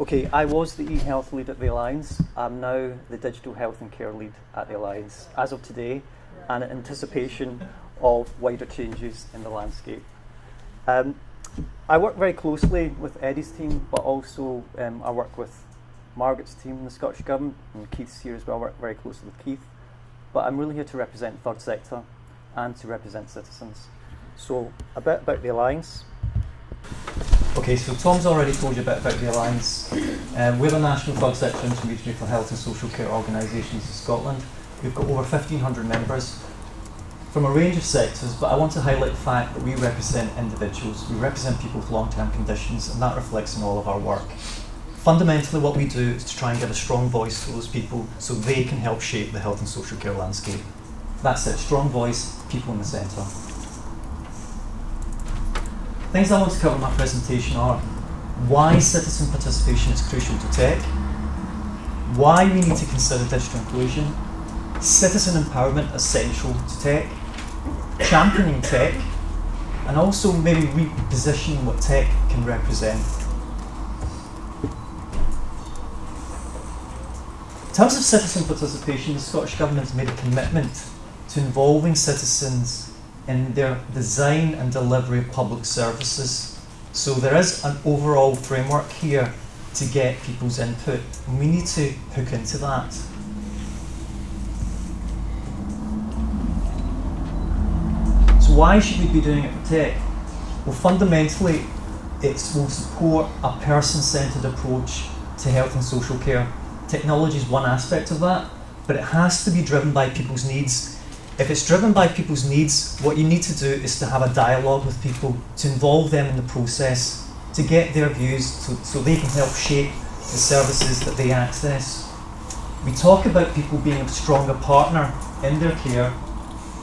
Okay, I was the eHealth lead at the Alliance. I'm now the digital health and care lead at the Alliance as of today, and in anticipation of wider changes in the landscape. I work very closely with Eddie's team, but also I work with Margaret's team in the Scottish Government, and Keith's here as well. I work very closely with Keith. But I'm really here to represent the third sector and to represent citizens. So a bit about the Alliance. Okay, so Tom's already told you a bit about the Alliance. We're the national third sector intermediary for health and social care organisations in Scotland. We've got over 1,500 members from a range of sectors, but I want to highlight the fact that we represent individuals. We represent people with long-term conditions, and that reflects in all of our work. Fundamentally, what we do is to try and give a strong voice to those people so they can help shape the health and social care landscape. That's it, strong voice, people in the centre. Things I want to cover in my presentation are why citizen participation is crucial to tech, why we need to consider digital inclusion, citizen empowerment essential to tech, championing tech, and also maybe repositioning what tech can represent. In terms of citizen participation, the Scottish Government has made a commitment to involving citizens in their design and delivery of public services. So there is an overall framework here to get people's input, and we need to hook into that. So why should we be doing it for tech? Well, fundamentally, it will support a person-centred approach to health and social care. Technology is one aspect of that, but it has to be driven by people's needs. If it's driven by people's needs, what you need to do is to have a dialogue with people, to involve them in the process, to get their views so they can help shape the services that they access. We talk about people being a stronger partner in their care,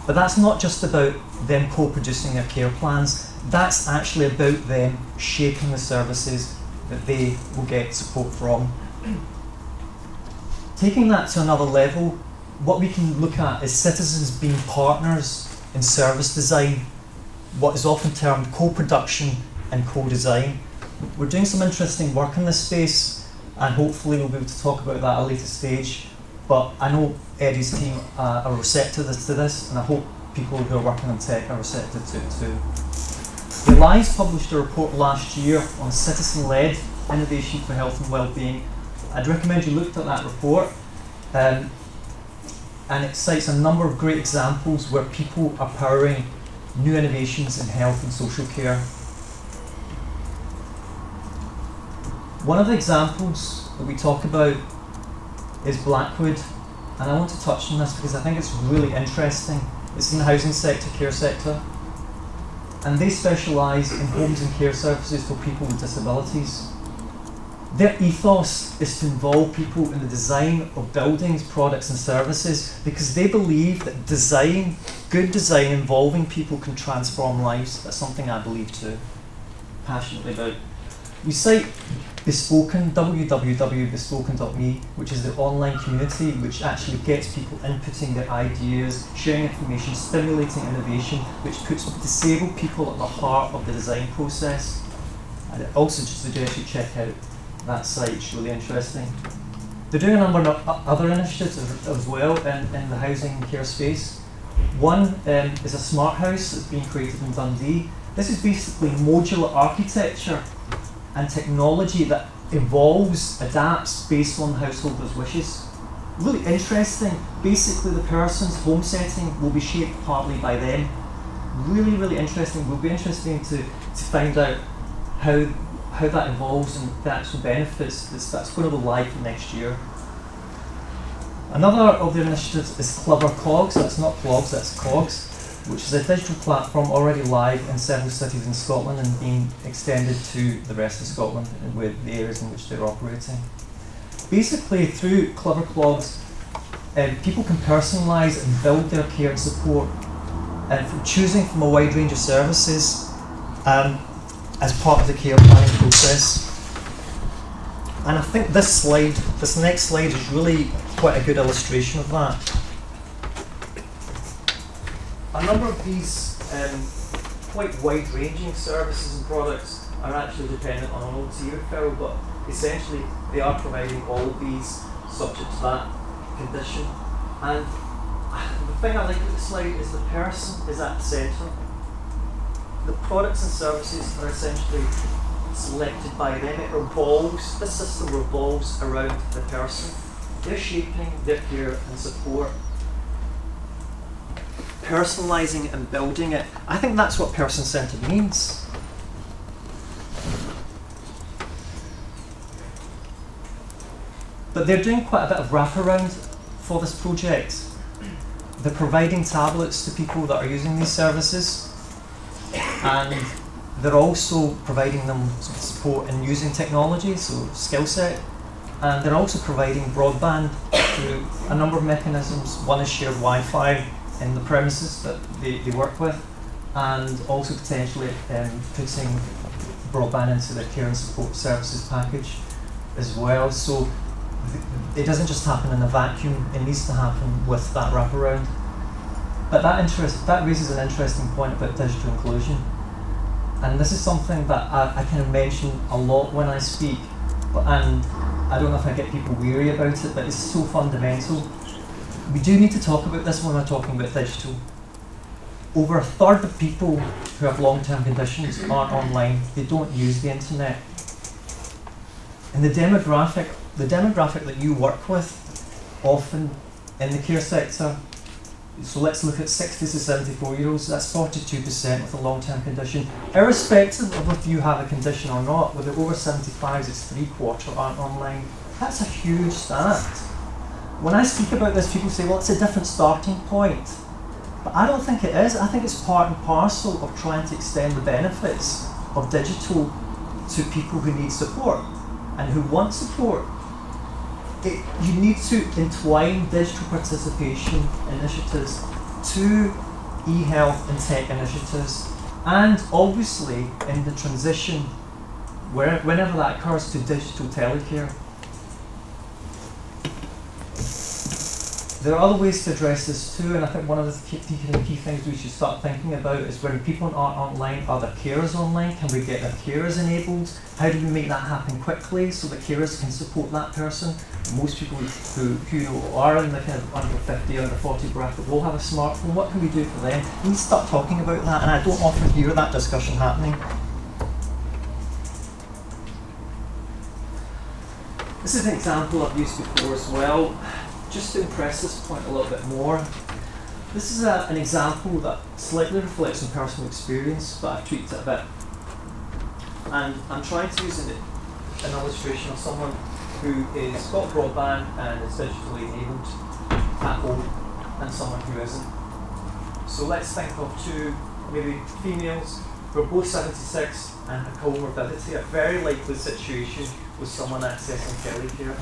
but that's not just about them co-producing their care plans, that's actually about them shaping the services that they will get support from. Taking that to another level, what we can look at is citizens being partners in service design, what is often termed co-production and co-design. We're doing some interesting work in this space, and hopefully we'll be able to talk about that at a later stage. But I know Eddie's team are receptive to this, and I hope people who are working on tech are receptive to it too. The Alliance published a report last year on citizen-led innovation for health and well-being. I'd recommend you look at that report, and it cites a number of great examples where people are powering new innovations in health and social care. One of the examples that we talk about is Blackwood, and I want to touch on this because I think it's really interesting. It's in the housing sector, care sector, and they specialise in homes and care services for people with disabilities. Their ethos is to involve people in the design of buildings, products and services because they believe that design, good design involving people can transform lives. That's something I believe too, passionately about. We cite Bespoken, www.bespoken.me, which is the online community which actually gets people inputting their ideas, sharing information, stimulating innovation, which puts disabled people at the heart of the design process. And I also just suggest you check out that site, it's really interesting. They're doing a number of other initiatives as well in the housing and care space. One is a smart house that's being created in Dundee. This is basically modular architecture and technology that evolves, adapts based on the householder's wishes. Really interesting. Basically the person's home setting will be shaped partly by them. Really, really interesting. It will be interesting to find out how that evolves and the actual benefits that's going to be live for next year. Another of their initiatives is Clever Cogs. That's not clogs, that's cogs, which is a digital platform already live in several cities in Scotland and being extended to the rest of Scotland with the areas in which they're operating. Basically, through Clever Clogs, people can personalise and build their care and support from choosing from a wide range of services as part of the care planning process. And I think this next slide is really quite a good illustration of that. A number of these quite wide-ranging services and products are actually dependent on an OT referral, but essentially they are providing all of these subject to that condition. And the thing I like about the slide is the person is at the centre. The products and services are essentially selected by them. This system revolves around the person. They're shaping their care and support, personalising and building it. I think that's what person-centred means. But they're doing quite a bit of wraparound for this project. They're providing tablets to people that are using these services, and they're also providing them support in using technology, so skill set, and they're also providing broadband through a number of mechanisms. One is shared Wi-Fi in the premises that they work with, and also potentially putting broadband into their care and support services package as well. So it doesn't just happen in a vacuum, it needs to happen with that wraparound. But that raises an interesting point about digital inclusion. And this is something that I kind of mention a lot when I speak, and I don't know if I get people weary about it, but it's so fundamental. We do need to talk about this when we're talking about digital. Over a third of people who have long-term conditions aren't online. They don't use the internet. And the demographic that you work with, often in the care sector, so let's look at 60 to 74-year-olds, that's 42% with a long-term condition. Irrespective of if you have a condition or not, whether over 75s, it's 3/4 aren't online. That's a huge stat. When I speak about this, people say, well, it's a different starting point. But I don't think it is. I think it's part and parcel of trying to extend the benefits of digital to people who need support and who want support. You need to entwine digital participation initiatives to e-health and tech initiatives, and obviously in the transition, whenever that occurs, to digital telecare. There are other ways to address this too, and I think one of the key things we should start thinking about is when people aren't online, are their carers online? Can we get their carers enabled? How do we make that happen quickly so that carers can support that person? Most people who are in the kind of under 50, under 40 bracket will have a smartphone. What can we do for them? We need to start talking about that, and I don't often hear that discussion happening. This is an example I've used before as well. Just to impress this point a little bit more, this is an example that slightly reflects on personal experience, but I've tweaked it a bit. And I'm trying to use an illustration of someone who is got broadband and is digitally enabled at home, and someone who isn't. So let's think of two, maybe females, who are both 76 and a comorbidity, a very likely situation with someone accessing telecare.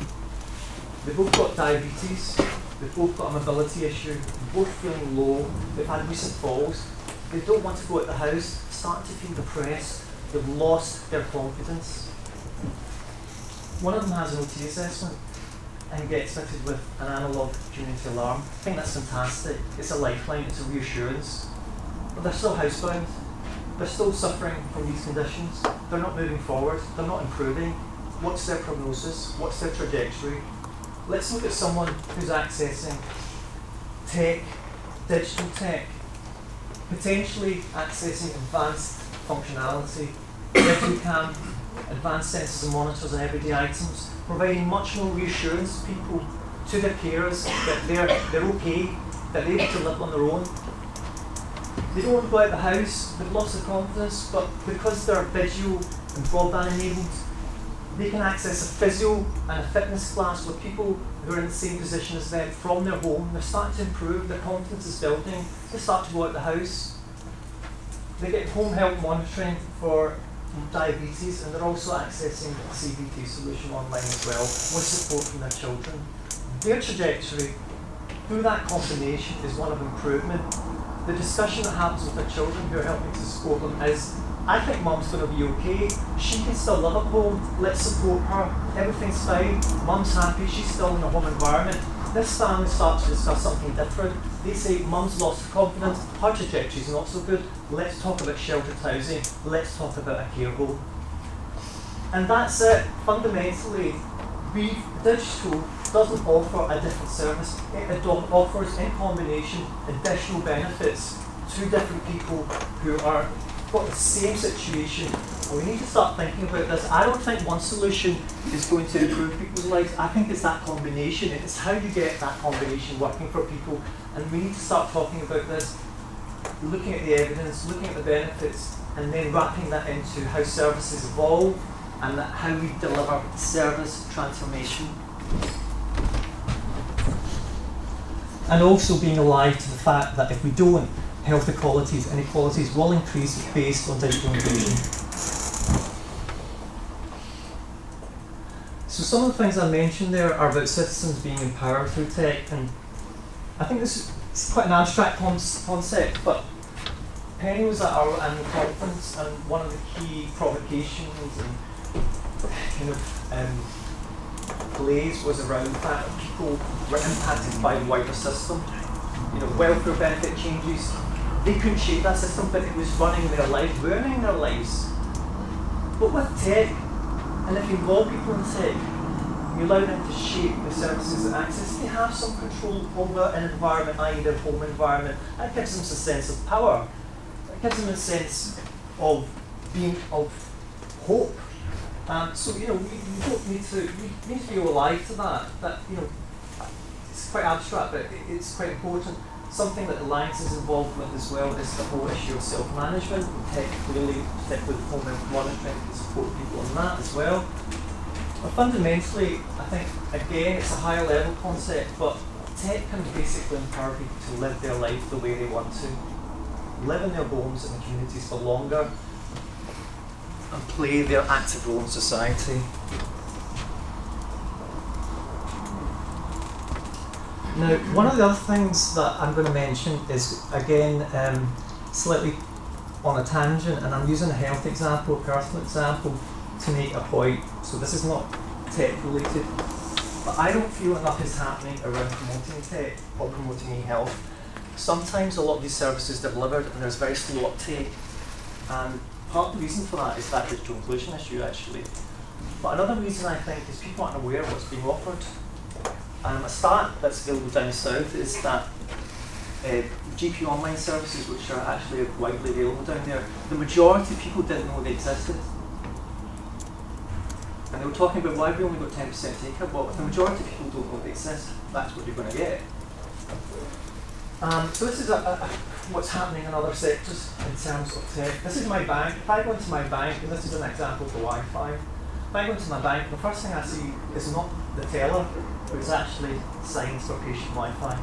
They've both got diabetes, they've both got a mobility issue, they're both feeling low, they've had recent falls, they don't want to go out the house, starting to feel depressed, they've lost their confidence. One of them has an OT assessment and gets fitted with an analogue community alarm. I think that's fantastic. It's a lifeline, it's a reassurance. But they're still housebound, they're still suffering from these conditions, they're not moving forward, they're not improving. What's their prognosis? What's their trajectory? Let's look at someone who's accessing tech, digital tech, potentially accessing advanced functionality, video cam, advanced sensors and monitors and everyday items, providing much more reassurance to people, to their carers, that they're okay, that they're able to live on their own. They don't want to go out the house, they've lost their confidence, but because they're video and broadband enabled, they can access a physio and a fitness class with people who are in the same position as them from their home. They're starting to improve, their confidence is building, they start to go out the house. They get home health monitoring for diabetes, and they're also accessing a CBT solution online as well, with support from their children. Their trajectory through that combination is one of improvement. The discussion that happens with their children who are helping to support them is, I think mum's going to be okay, she can still live at home, let's support her, everything's fine, mum's happy, she's still in a home environment. This family starts to discuss something different. They say mum's lost her confidence, her trajectory's not so good, let's talk about sheltered housing, let's talk about a care home. And that's it. Fundamentally, digital doesn't offer a different service. It offers, in combination, additional benefits to different people who are got the same situation. We need to start thinking about this. I don't think one solution is going to improve people's lives. I think it's that combination. It's how you get that combination working for people. And we need to start talking about this, looking at the evidence, looking at the benefits, and then wrapping that into how services evolve and how we deliver service transformation. And also being alive to the fact that if we don't, health inequalities will increase based on digital inclusion. So some of the things I mentioned there are about citizens being empowered through tech, and I think this is quite an abstract concept, but Penny was at our annual conference, and one of the key provocations and plays was around the fact that people were impacted by the wider system. Welfare benefit changes, they couldn't shape that system, but it was running their lives, ruining their lives. But with tech, and if you involve people in tech, you allow them to shape the services and access, they have some control over an environment, i.e. their home environment. That gives them a sense of power. That gives them a sense of hope. So we need to be alive to that. It's quite abstract, but it's quite important. Something that Alliance is involved with as well is the whole issue of self-management. Tech clearly, particularly with home monitoring, can support people on that as well. But fundamentally, I think, again, it's a higher level concept, but tech can basically empower people to live their life the way they want to, live in their homes and communities for longer, and play their active role in society. Now, one of the other things that I'm going to mention is, again, slightly on a tangent, and I'm using a health example, a personal example, to make a point. So this is not tech related, but I don't feel enough is happening around promoting tech or promoting eHealth. Sometimes a lot of these services are delivered and there's very slow uptake, and part of the reason for that is that digital inclusion issue actually. But another reason I think is people aren't aware of what's being offered. A stat that's available down south is that GP online services, which are actually widely available down there, the majority of people didn't know they existed. And they were talking about why we only got 10% take-up. Well, if the majority of people don't know they exist, that's what you're going to get. So this is what's happening in other sectors in terms of tech. This is my bank. If I go into my bank, and this is an example of the Wi-Fi, if I go into my bank, the first thing I see is not the teller, but it's actually signs for patient Wi-Fi.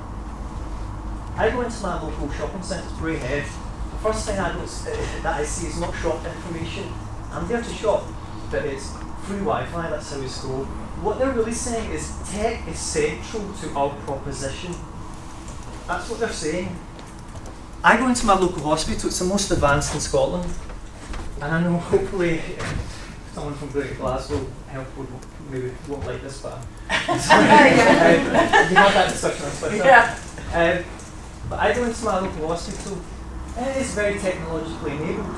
I go into my local shopping centre, Braehead. The first thing that I see is not shop information. I'm there to shop, but it's free Wi-Fi, that's how we scroll. What they're really saying is tech is central to our proposition. That's what they're saying. I go into my local hospital, it's the most advanced in Scotland, and I know hopefully someone from Greater Glasgow Health Board maybe won't like this, but we had that discussion on Twitter. Yeah. But I go into my local hospital, and it is very technologically enabled,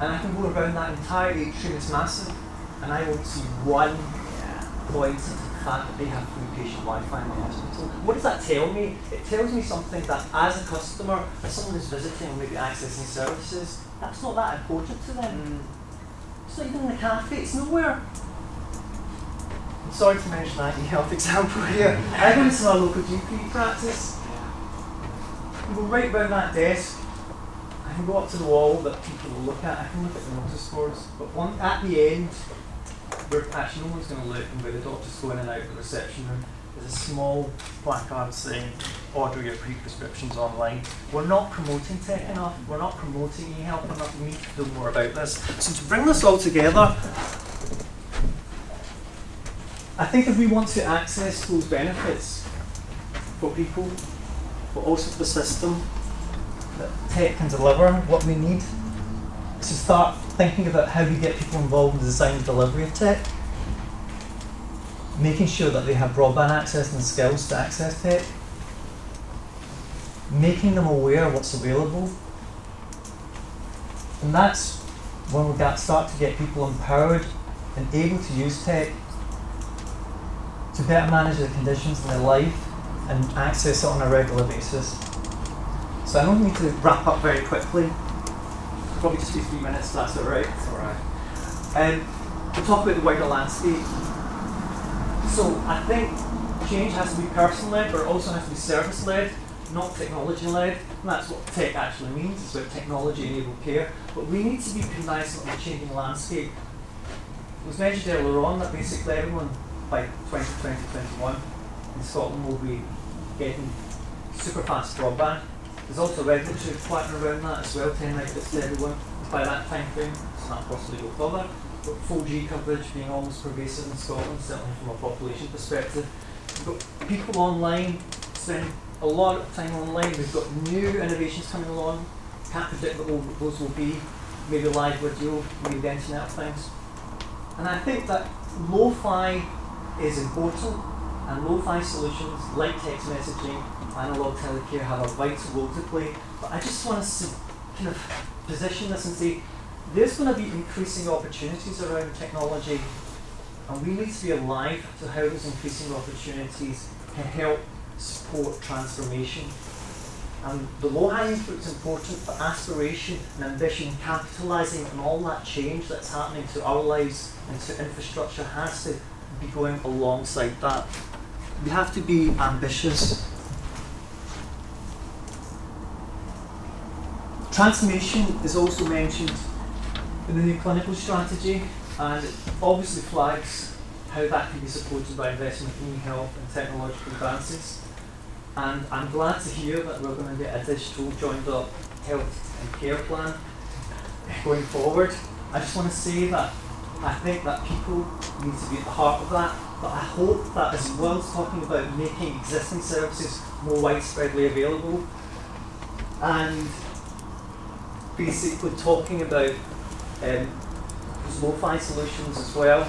and I can go around that entire atrium, it's massive, and I won't see one point to the fact that they have free patient Wi-Fi in the hospital. What does that tell me? It tells me something that as a customer, as someone who's visiting or maybe accessing services, that's not that important to them. It's not even in the cafe, it's nowhere. I'm sorry to mention that eHealth example here. I go into my local GP practice, I go right round that desk, I can go up to the wall that people will look at, I can look at the notice boards, but at the end, where actually no one's going to look and where the doctors go in and out of the reception room, there's a small placard saying, order your prescriptions online. We're not promoting tech enough, we're not promoting eHealth enough, we need to do more about this. So to bring this all together, I think if we want to access those benefits for people, but also for the system that tech can deliver, what we need is to start thinking about how we get people involved in the design and delivery of tech, making sure that they have broadband access and skills to access tech, making them aware of what's available, and that's when we start to get people empowered and able to use tech to better manage the conditions in their life and access it on a regular basis. So I don't need to wrap up very quickly. It'll probably just be 3 minutes, that's all right. It's all right. We'll talk about the wider landscape. So I think change has to be person-led, but it also has to be service-led, not technology-led. And that's what tech actually means. It's about technology-enabled care. But we need to be cognizant of the changing landscape. It was mentioned earlier on that basically everyone by 2020-21 in Scotland will be getting super fast broadband. There's also regulatory requirement around that as well, 10 megabits to everyone by that time frame, so that possibly go further. But 4G coverage being almost pervasive in Scotland, certainly from a population perspective. We've got people online spending a lot of time online. We've got new innovations coming along. Can't predict what all those will be. Maybe live video, maybe the Internet of Things. And I think that lo-fi is important, and lo-fi solutions like text messaging, analog telecare have a vital role to play. But I just want us to kind of position this and say there's going to be increasing opportunities around technology, and we need to be alive to how those increasing opportunities can help support transformation. And the low-hanging fruit is important, but aspiration and ambition, capitalising on all that change that's happening to our lives and to infrastructure has to be going alongside that. We have to be ambitious. Transformation is also mentioned in the new clinical strategy, and it obviously flags how that can be supported by investment in e-health and technological advances. And I'm glad to hear that we're going to get a digital joined up health and care plan going forward. I just want to say that I think that people need to be at the heart of that, but I hope that as well as talking about making existing services more widespreadly available and basically talking about those lo-fi solutions as well,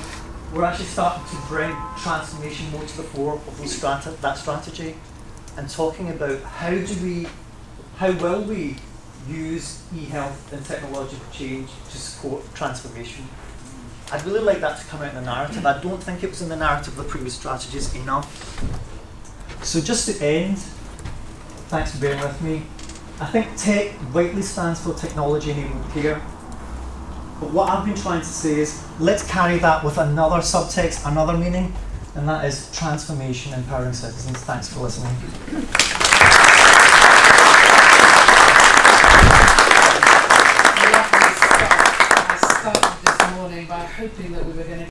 we're actually starting to bring transformation more to the fore of those that strategy, and talking about how will we use e-health and technological change to support transformation. I'd really like that to come out in the narrative. I don't think it was in the narrative of the previous strategies enough. So just to end, thanks for bearing with me. I think TECH rightly stands for technology enabled care. But what I've been trying to say is, let's carry that with another subtext, another meaning, and that is transformation, empowering citizens. Thanks for listening. I started this morning by hoping that we were going to